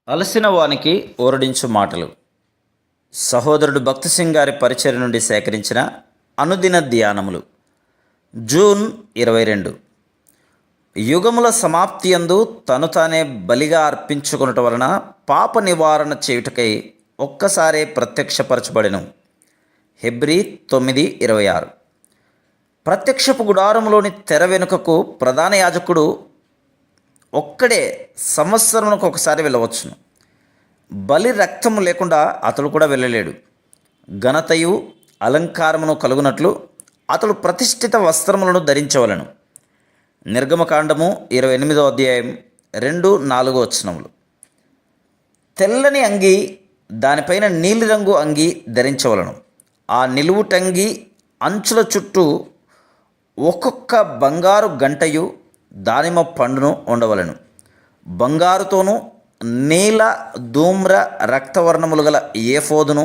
అలసిన వానికి ఓరడించు మాటలు. సహోదరుడు భక్తి సింగ్ గారి పరిచర్య నుండి సేకరించిన అనుదిన ధ్యానములు. జూన్ 22. యుగముల సమాప్తి యందు తను తానే బలిగా అర్పించుకొనుట వలన పాప నివారణ చేయుటకై ఒక్కసారే ప్రత్యక్షపరచబడెను. హెబ్రీ 9:26. ప్రత్యక్షపు గుడారములోని తెర వెనుకకు ప్రధాన యాజకుడు ఒక్కడే సంవత్సరమునకు ఒకసారి వెళ్ళవచ్చును. బలి రక్తము లేకుండా అతడు కూడా వెళ్ళలేడు. ఘనతయు అలంకారమును కలుగునట్లు అతడు ప్రతిష్ఠిత వస్త్రములను ధరించవలను. నిర్గమకాండము 28వ అధ్యాయం 2-4 వచనములు. తెల్లని అంగి, దానిపైన నీలిరంగు అంగి ధరించవలను. ఆ నిలువుటంగి అంచుల చుట్టూ ఒక్కొక్క బంగారు గంటయు దానిమ్మ పండును ఉండవలను. బంగారుతోనూ నీల ధూమ్ర రక్తవర్ణములు గల ఏఫోదును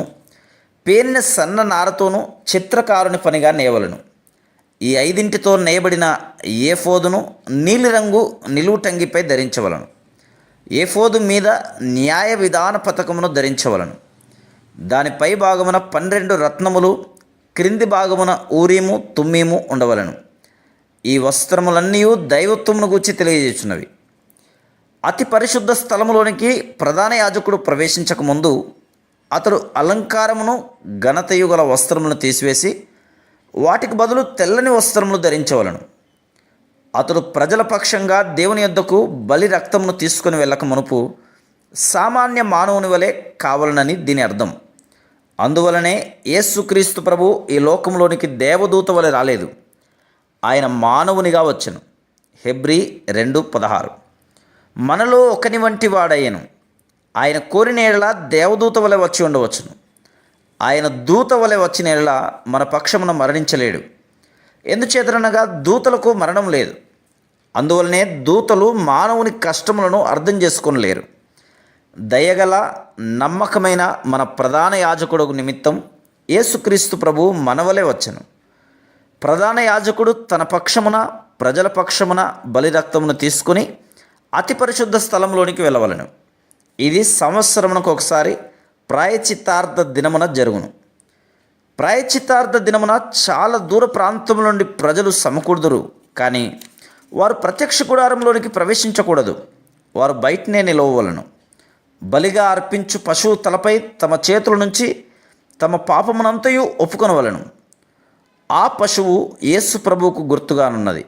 పేనిన సన్న నారతోనూ చిత్రకారుని పనిగా నేయవలను. ఈ 5తో నేయబడిన ఏఫోదును నీలిరంగు నిలువుటంగిపై ధరించవలను. ఏఫోదు మీద న్యాయ విధాన పథకమును ధరించవలను. దాని పై భాగమున 12 రత్నములు, క్రింది భాగమున ఊరీము తుమ్మీము ఉండవలను. ఈ వస్త్రములన్నీ దైవత్వమును గూర్చి తెలియజేస్తున్నవి. అతి పరిశుద్ధ స్థలములోనికి ప్రధాన యాజకుడు ప్రవేశించకముందు అతడు అలంకారమును ఘనతయు గల వస్త్రములను తీసివేసి వాటికి బదులు తెల్లని వస్త్రములు ధరించవలను. అతడు ప్రజల పక్షంగా దేవుని యొద్దకు బలి రక్తమును తీసుకుని వెళ్ళక మునుపు సామాన్య మానవుని వలె కావాలనని దీని అర్థం. అందువలనే యేసుక్రీస్తు ప్రభు ఈ లోకంలోనికి దేవదూత వలె రాలేదు, ఆయన మానవునిగా వచ్చెను. హెబ్రీ 2:16. మనలో ఒకని వంటి వాడయ్యను. ఆయన కోరిన ఎడల దేవదూత వలె వచ్చి ఉండవచ్చును. ఆయన దూత వలె వచ్చిన ఎడల మన పక్షమున మరణించలేడు. ఎందుచేతనగా దూతలకు మరణం లేదు. అందువలనే దూతలు మానవుని కష్టములను అర్థం చేసుకోలేరు. దయగల నమ్మకమైన మన ప్రధాన యాజకుడు నిమిత్తం యేసుక్రీస్తు ప్రభు మనవలే వచ్చెను. ప్రధాన యాజకుడు తన పక్షమున ప్రజల పక్షమున బలి రక్తమును తీసుకుని అతి పరిశుద్ధ స్థలంలోనికి వెళ్ళవలను. ఇది సంవత్సరమునకు ఒకసారి ప్రాయశ్చిత్తార్థ దినమున జరుగును. ప్రాయశ్చిత్తార్థ దినమున చాలా దూర ప్రాంతముల నుండి ప్రజలు సమకూడుదురు, కానీ వారు ప్రత్యక్ష గుడారంలోనికి ప్రవేశించకూడదు. వారు బయటనే నిలవవలను. బలిగా అర్పించు పశువు తలపై తమ చేతుల నుంచి తమ పాపమునంతయు ఒప్పుకొనవలను. ఆ పశువు యేసు ప్రభువుకు గుర్తుగానున్నది.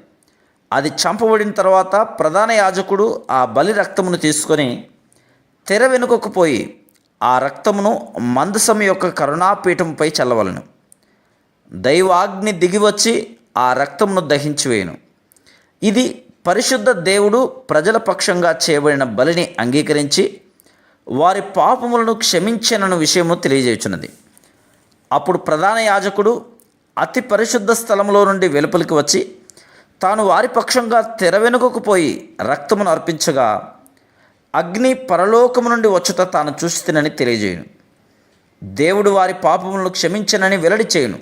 అది చంపబడిన తర్వాత ప్రధాన యాజకుడు ఆ బలి రక్తమును తీసుకొని తెర వెనుకకు పోయి ఆ రక్తమును మందసం యొక్క కరుణాపీఠంపై చల్లవలను. దైవాగ్ని దిగివచ్చి ఆ రక్తమును దహించివేయును. ఇది పరిశుద్ధ దేవుడు ప్రజల పక్షంగా చేయబడిన బలిని అంగీకరించి వారి పాపములను క్షమించనన్న విషయము తెలియజేయుచున్నది. అప్పుడు ప్రధాన యాజకుడు అతి పరిశుద్ధ స్థలంలో నుండి వెలుపలికి వచ్చి తాను వారి పక్షంగా తెర వెనుకకు పోయి రక్తమును అర్పించగా అగ్ని పరలోకము నుండి వచ్చుట తాను చూస్తునని తెలియజేయును. దేవుడు వారి పాపములను క్షమించనని వెల్లడి చేయును.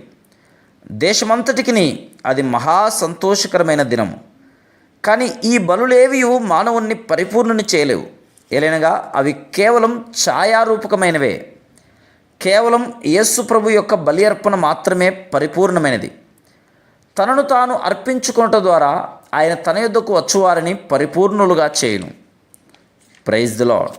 దేశమంతటికి అది మహా సంతోషకరమైన దినము. కానీ ఈ బలులేవి మానవుణ్ణి పరిపూర్ణుని చేయలేవు. ఏలైనగా అవి కేవలం ఛాయారూపకమైనవే. కేవలం యేసు ప్రభు యొక్క బలి అర్పణ మాత్రమే పరిపూర్ణమైనది. తనను తాను అర్పించుకొనుట ద్వారా ఆయన తన యొద్దకు వచ్చువారిని పరిపూర్ణులుగా చేయును. Praise the lord.